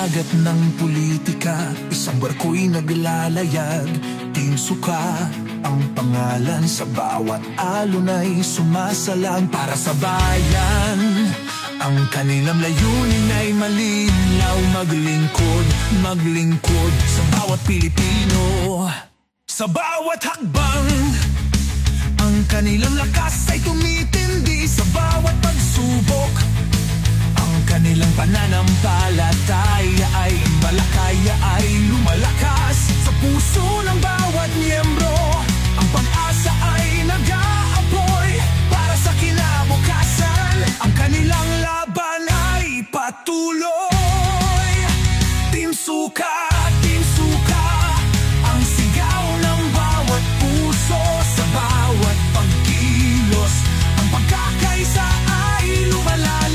dagat ng politika, isang barko'y naglalayag, Team Suka ang pangalan. Sa bawat alon ay sumasalang para sa bayan. Ang kanilang layunin ay malinaw, maglingkod, maglingkod sa bawat Pilipino. Sa bawat hakbang, ang kanilang lakas ay tumitindi sa bawat pagsubok. Ang kanilang pananampalataya ay malakaya, ay lumalakas sa puso ng bawat miyembro. Ang pag-asa ay nag-aapoy para sa kinabukasan. Ang kanilang laban ay patuloy.